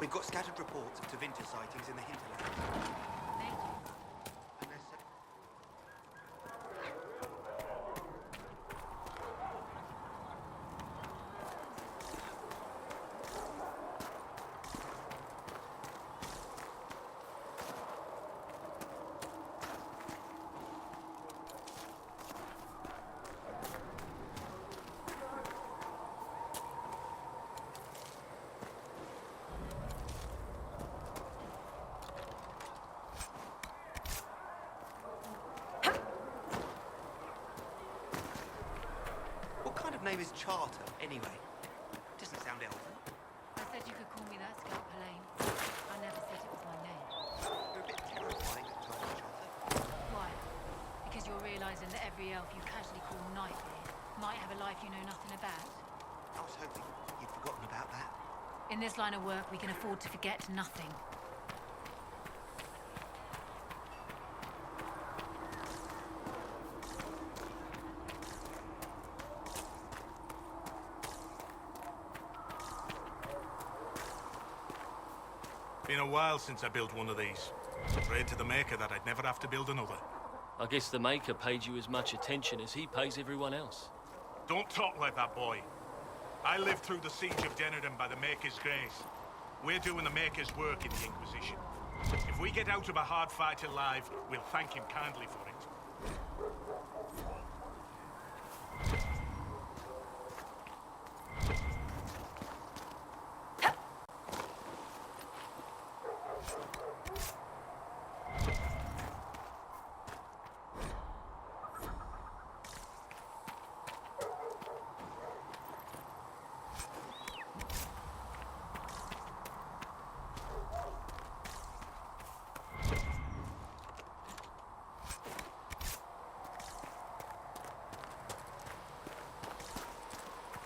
We've got scattered reports of Tevinter sightings in the hinterland. Unless... What kind of name is Charter, anyway? Doesn't sound elven. I said you could call me that, Scout Helene. I never said it was my name. You're a bit terrifying at times, Charter. Why? Because you're realizing that every elf you casually call Nightmare might have a life you know nothing about? I was hoping you'd forgotten about that. In this line of work, we can afford to forget nothing. Been a while since I built one of these. Prayed to the Maker that I'd never have to build another. I guess the Maker paid you as much attention as he pays everyone else. Don't talk like that, boy. I lived through the siege of Denardon by the Maker's grace. We're doing the Maker's work in the Inquisition. If we get out of a hard fight alive, we'll thank him kindly for it.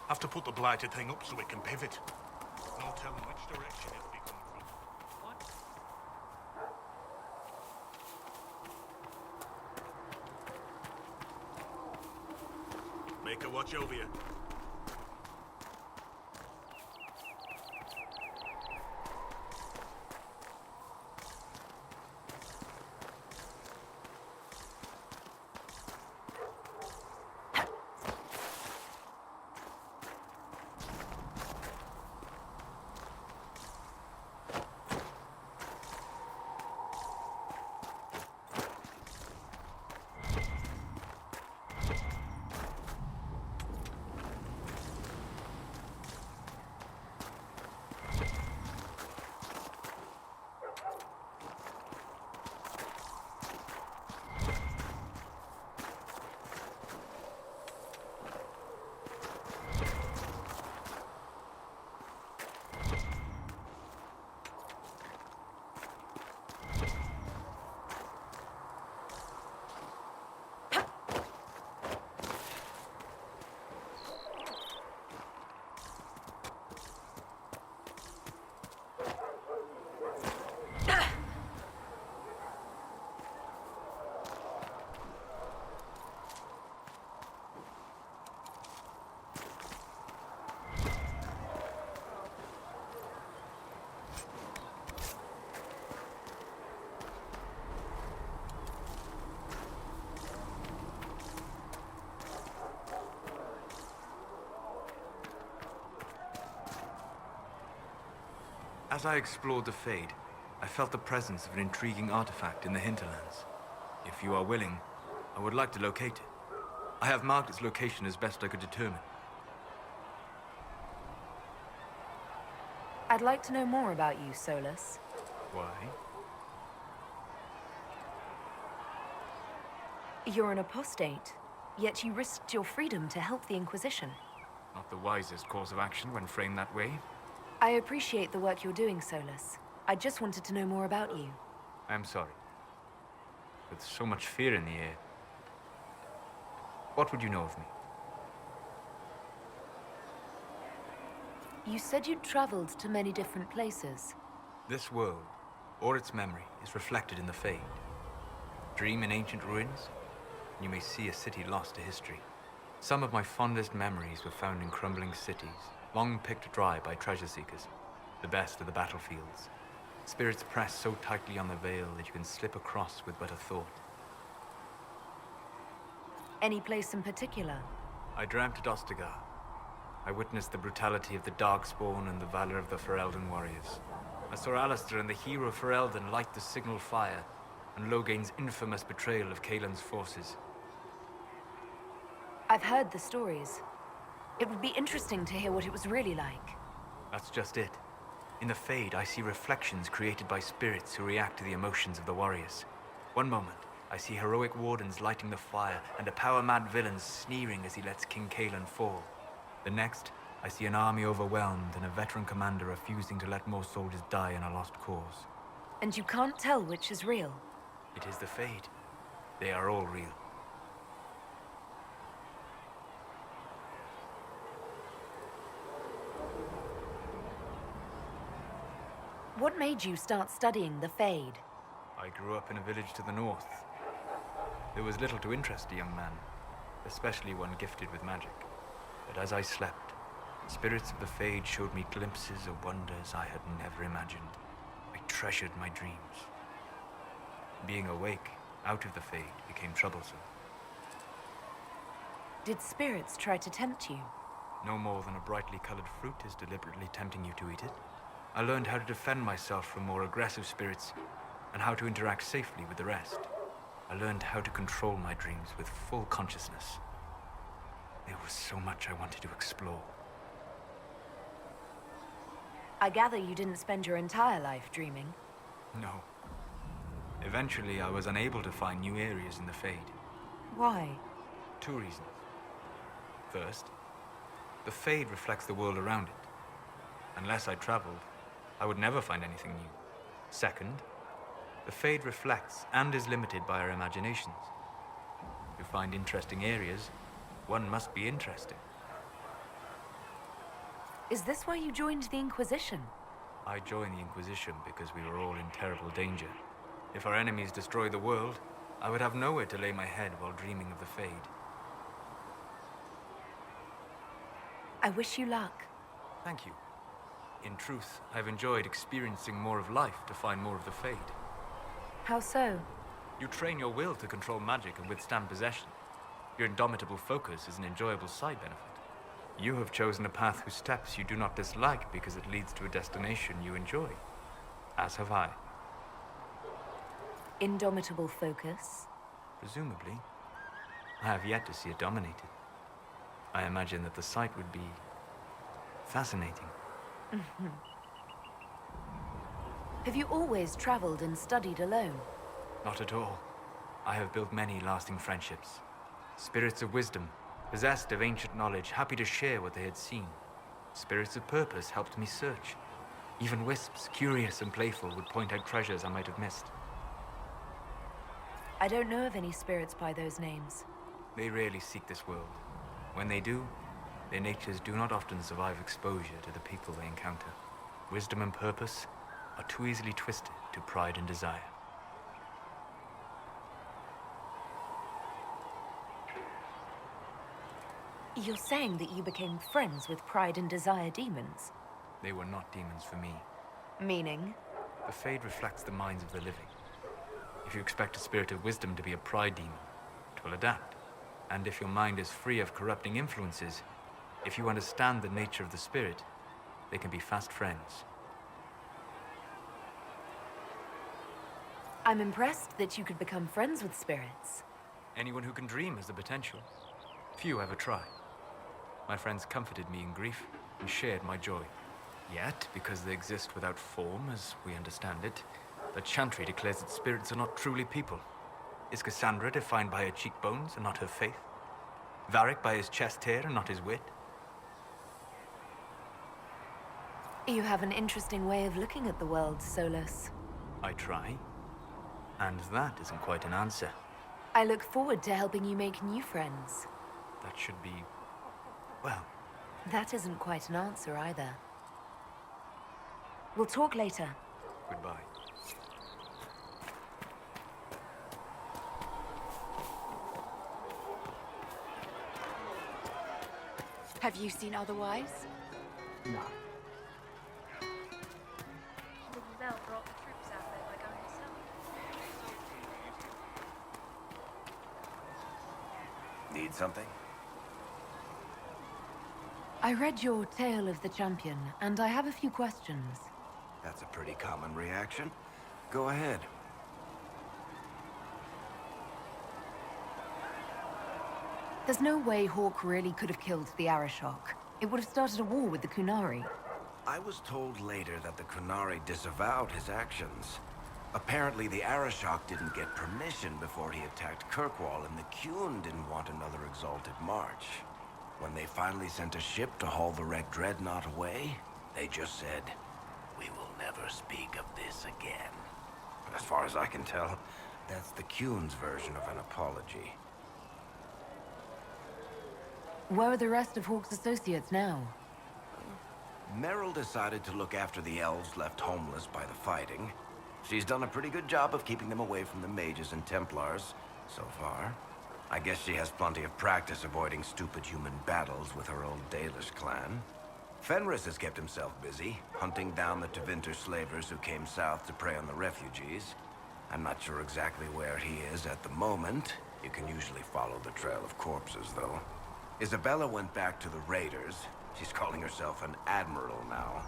Have to put the blighted thing up so it can pivot. No telling which direction it'll be coming from. What? Make a watch over you. As I explored the Fade, I felt the presence of an intriguing artifact in the hinterlands. If you are willing, I would like to locate it. I have marked its location as best I could determine. I'd like to know more about you, Solus. Why? You're an apostate, yet you risked your freedom to help the Inquisition. Not the wisest course of action when framed that way. I appreciate the work you're doing, Solus. I just wanted to know more about you. I'm sorry. With so much fear in the air. What would you know of me? You said you'd traveled to many different places. This world, or its memory, is reflected in the Fade. Dream in ancient ruins, and you may see a city lost to history. Some of my fondest memories were found in crumbling cities, long picked dry by treasure seekers. The best of the battlefields. Spirits press so tightly on the veil that you can slip across with but a thought. Any place in particular? I dreamt at Ostagar. I witnessed the brutality of the Darkspawn and the valor of the Ferelden warriors. I saw Alistair and the hero Ferelden light the signal fire, and Logain's infamous betrayal of Kaelin's forces. I've heard the stories. It would be interesting to hear what it was really like. That's just it. In the Fade, I see reflections created by spirits who react to the emotions of the warriors. One moment, I see heroic wardens lighting the fire, and a power-mad villain sneering as he lets King Kaelin fall. The next, I see an army overwhelmed and a veteran commander refusing to let more soldiers die in a lost cause. And you can't tell which is real? It is the Fade. They are all real. What made you start studying the Fade? I grew up in a village to the north. There was little to interest a young man, especially one gifted with magic. But as I slept, spirits of the Fade showed me glimpses of wonders I had never imagined. I treasured my dreams. Being awake, out of the Fade, became troublesome. Did spirits try to tempt you? No more than a brightly colored fruit is deliberately tempting you to eat it. I learned how to defend myself from more aggressive spirits, and how to interact safely with the rest. I learned how to control my dreams with full consciousness. There was so much I wanted to explore. I gather you didn't spend your entire life dreaming. No. Eventually, I was unable to find new areas in the Fade. Why? 2 reasons. First, the Fade reflects the world around it. Unless I traveled, I would never find anything new. Second, the Fade reflects and is limited by our imaginations. To find interesting areas, one must be interesting. Is this why you joined the Inquisition? I joined the Inquisition because we were all in terrible danger. If our enemies destroy the world, I would have nowhere to lay my head while dreaming of the Fade. I wish you luck. Thank you. In truth, I've enjoyed experiencing more of life to find more of the Fade. How so? You train your will to control magic and withstand possession. Your indomitable focus is an enjoyable side benefit. You have chosen a path whose steps you do not dislike because it leads to a destination you enjoy. As have I. Indomitable focus? Presumably. I have yet to see it dominated. I imagine that the sight would be fascinating. Have you always traveled and studied alone? Not at all. I have built many lasting friendships. Spirits of wisdom, possessed of ancient knowledge, happy to share what they had seen. Spirits of purpose helped me search. Even wisps, curious and playful, would point out treasures I might have missed. I don't know of any spirits by those names. They rarely seek this world. When they do, their natures do not often survive exposure to the people they encounter. Wisdom and purpose are too easily twisted to pride and desire. You're saying that you became friends with pride and desire demons? They were not demons for me. Meaning? The Fade reflects the minds of the living. If you expect a spirit of wisdom to be a pride demon, it will adapt. And if your mind is free of corrupting influences, if you understand the nature of the spirit, they can be fast friends. I'm impressed that you could become friends with spirits. Anyone who can dream has the potential. Few ever try. My friends comforted me in grief and shared my joy. Yet, because they exist without form, as we understand it, the Chantry declares that spirits are not truly people. Is Cassandra defined by her cheekbones and not her faith? Varric by his chest hair and not his wit? You have an interesting way of looking at the world, Solus. I try. And that isn't quite an answer. I look forward to helping you make new friends. That should be... well... That isn't quite an answer either. We'll talk later. goodbye. Have you seen otherwise? No. Need something? I read your Tale of the Champion, and I have a few questions. That's a pretty common reaction. Go ahead. There's no way Hawk really could have killed the Arishok. It would have started a war with the Kunari. I was told later that the Kunari disavowed his actions. Apparently, the Arishok didn't get permission before he attacked Kirkwall, and the Qun didn't want another exalted march. When they finally sent a ship to haul the wrecked dreadnought away, they just said, "We will never speak of this again." As far as I can tell, that's the Qun's version of an apology. Where are the rest of Hawk's associates now? Meryl decided to look after the elves left homeless by the fighting. She's done a pretty good job of keeping them away from the mages and Templars, so far. I guess she has plenty of practice avoiding stupid human battles with her old Dalish clan. Fenris has kept himself busy, hunting down the Tevinter slavers who came south to prey on the refugees. I'm not sure exactly where he is at the moment. You can usually follow the trail of corpses, though. Isabella went back to the Raiders. She's calling herself an admiral now.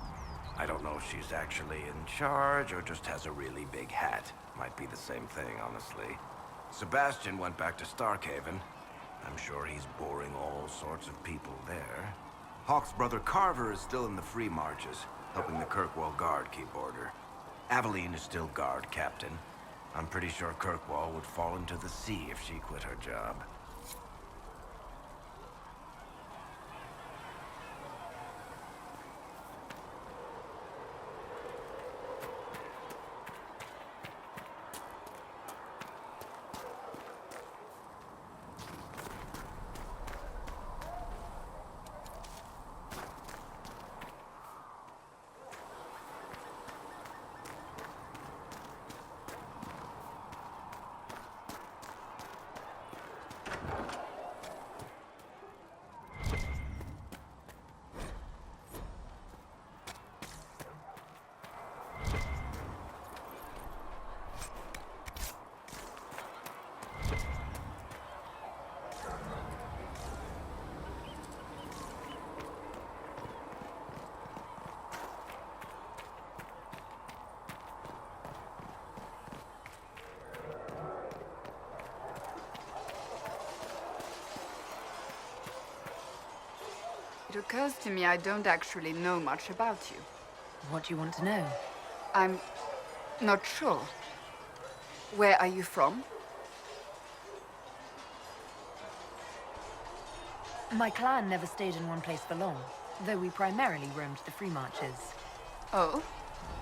I don't know if she's actually in charge or just has a really big hat. Might be the same thing, honestly. Sebastian went back to Starkhaven. I'm sure he's boring all sorts of people there. Hawk's brother Carver is still in the free marches, helping the Kirkwall Guard keep order. Aveline is still guard captain. I'm pretty sure Kirkwall would fall into the sea if she quit her job. It occurs to me I don't actually know much about you. What do you want to know? I'm not sure. Where are you from? My clan never stayed in one place for long, though we primarily roamed the free marches. Oh?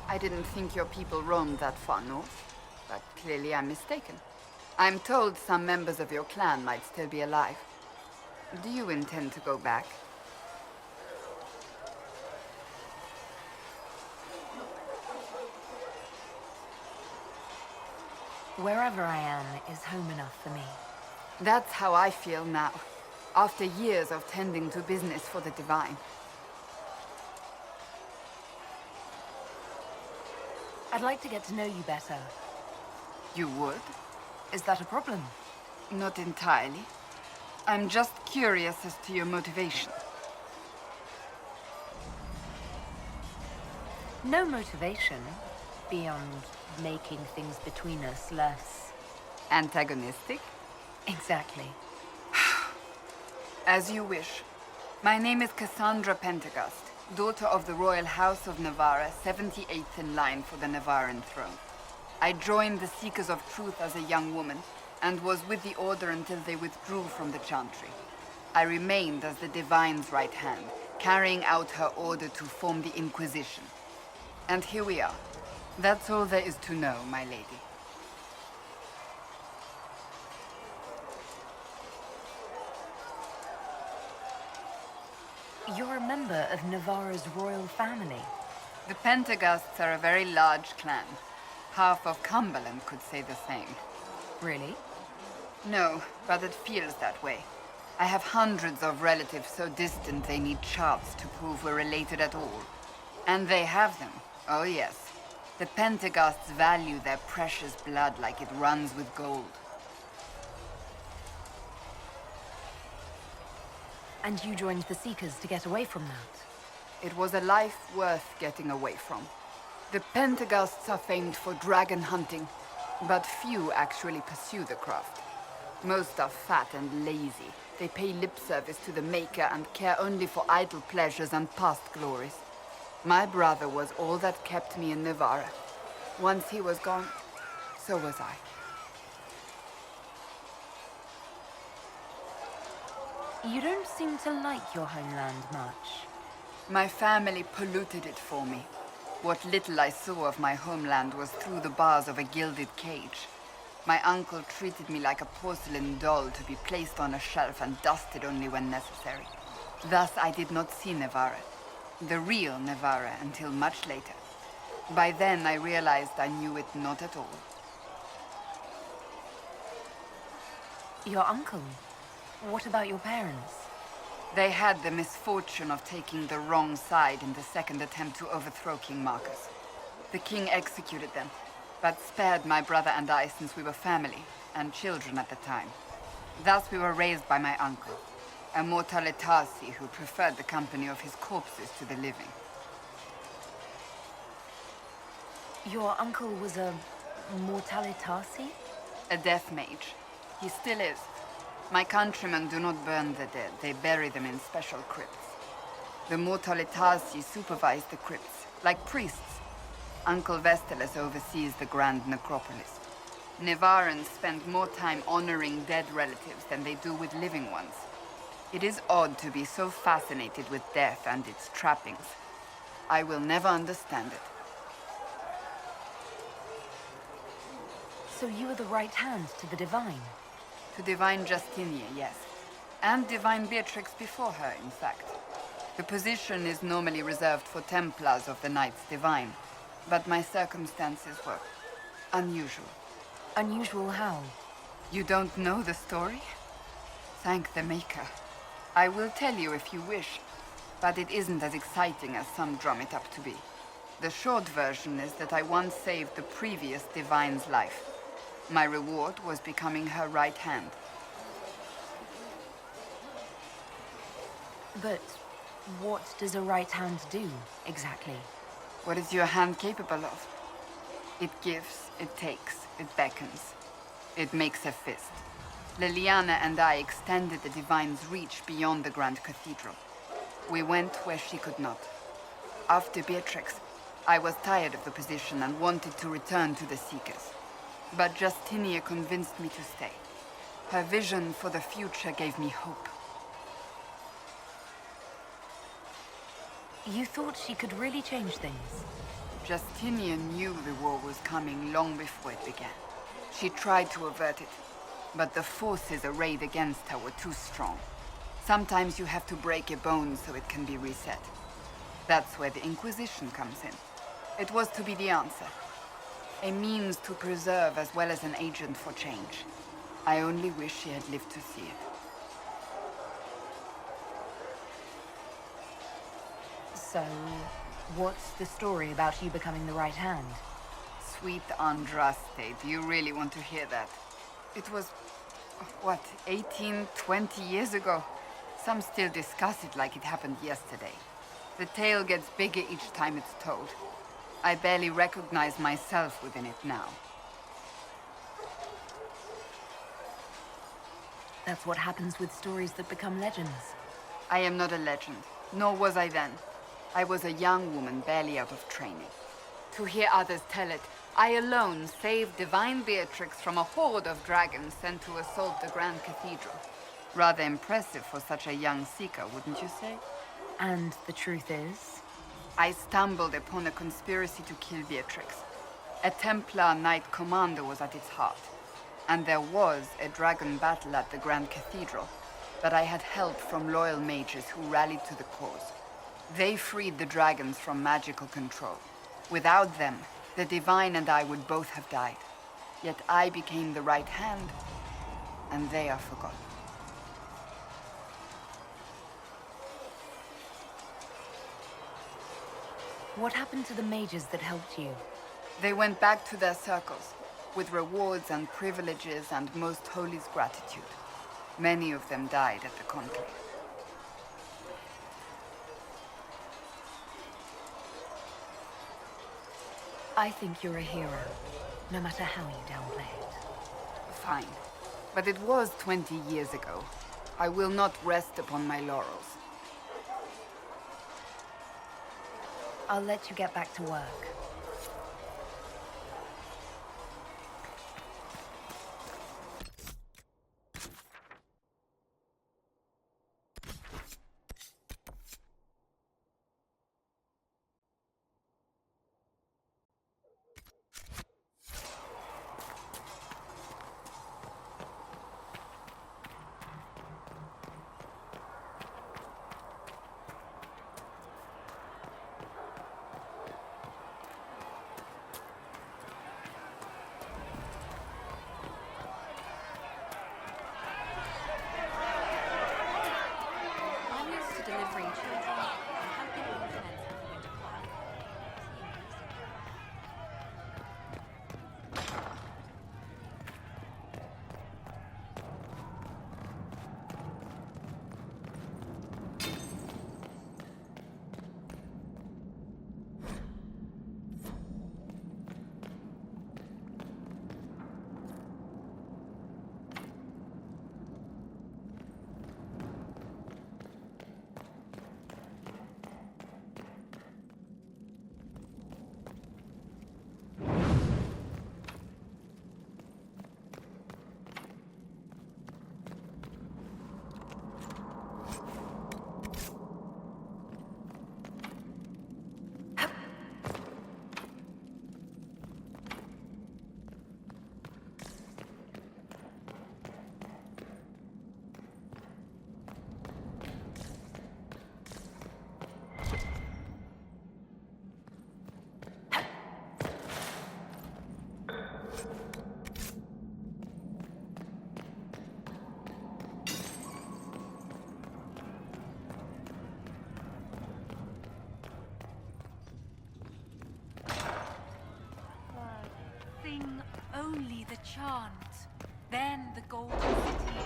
I didn't think your people roamed that far north, but clearly I'm mistaken. I'm told some members of your clan might still be alive. Do you intend to go back? Wherever I am is home enough for me. That's how I feel now, after years of tending to business for the Divine. I'd like to get to know you better. You would? Is that a problem? Not entirely. I'm just curious as to your motivation. No motivation, beyond making things between us less... Antagonistic? Exactly. As you wish. My name is Cassandra Pentagast, daughter of the Royal House of Navarra, 78th in line for the Navarran throne. I joined the Seekers of Truth as a young woman, and was with the Order until they withdrew from the Chantry. I remained as the Divine's right hand, carrying out her order to form the Inquisition. And here we are. That's all there is to know, my lady. You're a member of Navarra's royal family. The Pentagasts are a very large clan. Half of Cumberland could say the same. Really? No, but it feels that way. I have hundreds of relatives so distant they need charts to prove we're related at all. And they have them. Oh yes. The Pentagasts value their precious blood like it runs with gold. And you joined the Seekers to get away from that? It was a life worth getting away from. The Pentaghasts are famed for dragon hunting, but few actually pursue the craft. Most are fat and lazy. They pay lip service to the Maker and care only for idle pleasures and past glories. My brother was all that kept me in Navarra. Once he was gone, so was I. You don't seem to like your homeland much. My family polluted it for me. What little I saw of my homeland was through the bars of a gilded cage. My uncle treated me like a porcelain doll to be placed on a shelf and dusted only when necessary. Thus I did not see Navarra, the real Navarra, until much later. By then I realized I knew it not at all. Your uncle? What about your parents? They had the misfortune of taking the wrong side in the second attempt to overthrow King Marcus. The king executed them, but spared my brother and I since we were family, and children at the time. Thus we were raised by my uncle, a mortalitasi who preferred the company of his corpses to the living. Your uncle was a mortalitasi? A death mage. He still is. My countrymen do not burn the dead, they bury them in special crypts. The mortalitasi supervise the crypts, like priests. Uncle Vestalis oversees the grand necropolis. Nevarans spend more time honoring dead relatives than they do with living ones. It is odd to be so fascinated with death and its trappings. I will never understand it. So you were the right hand to the Divine? To Divine Justinia, yes. And Divine Beatrix before her, in fact. The position is normally reserved for Templars of the Knights Divine, but my circumstances were unusual. Unusual how? You don't know the story? Thank the Maker. I will tell you if you wish, but it isn't as exciting as some drum it up to be. The short version is that I once saved the previous Divine's life. My reward was becoming her right hand. But what does a right hand do, exactly? What is your hand capable of? It gives, it takes, it beckons. It makes a fist. Liliana and I extended the Divine's reach beyond the Grand Cathedral. We went where she could not. After Beatrix, I was tired of the position and wanted to return to the Seekers. But Justinia convinced me to stay. Her vision for the future gave me hope. You thought she could really change things? Justinia knew the war was coming long before it began. She tried to avert it, but the forces arrayed against her were too strong. Sometimes you have to break a bone so it can be reset. That's where the Inquisition comes in. It was to be the answer. A means to preserve as well as an agent for change. I only wish she had lived to see it. So, what's the story about you becoming the right hand? Sweet Andraste, do you really want to hear that? It was, what, 18, 20 years ago? Some still discuss it like it happened yesterday. The tale gets bigger each time it's told. I barely recognize myself within it now. That's what happens with stories that become legends. I am not a legend, nor was I then. I was a young woman barely out of training. To hear others tell it, I alone saved Divine Beatrix from a horde of dragons sent to assault the Grand Cathedral. Rather impressive for such a young seeker, wouldn't you say? And the truth is? I stumbled upon a conspiracy to kill Beatrix. A Templar Knight Commander was at its heart. And there was a dragon battle at the Grand Cathedral, but I had help from loyal mages who rallied to the cause. They freed the dragons from magical control. Without them, the Divine and I would both have died. Yet I became the right hand, and they are forgotten. What happened to the mages that helped you? They went back to their circles, with rewards and privileges and Most Holy's gratitude. Many of them died at the conclave. I think you're a hero, no matter how you downplay it. Fine. But it was 20 years ago. I will not rest upon my laurels. I'll let you get back to work. I'm used to delivering children and helping orphans have winter quiet. Sing only the chant, then the golden city.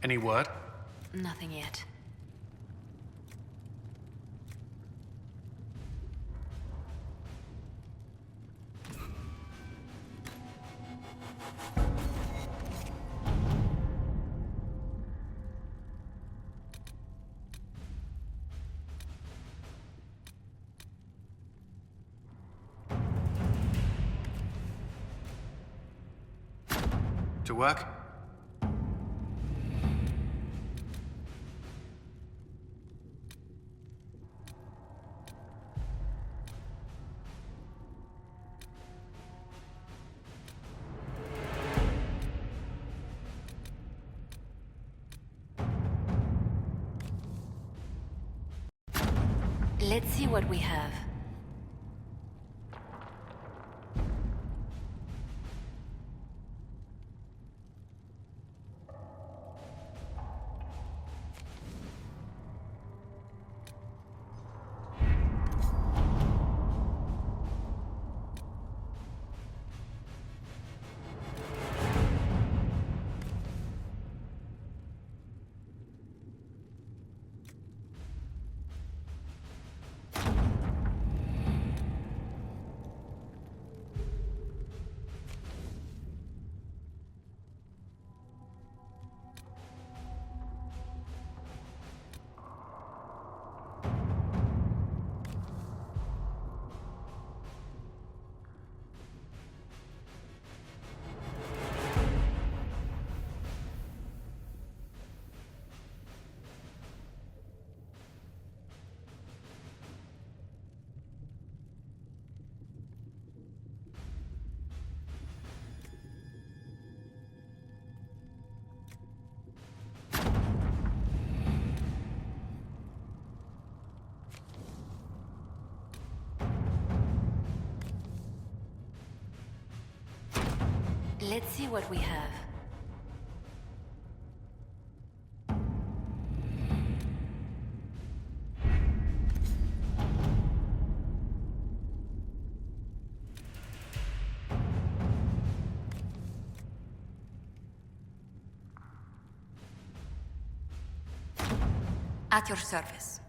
Any word? Nothing yet. To work? Let's see what we have. Let's see what we have. At your service.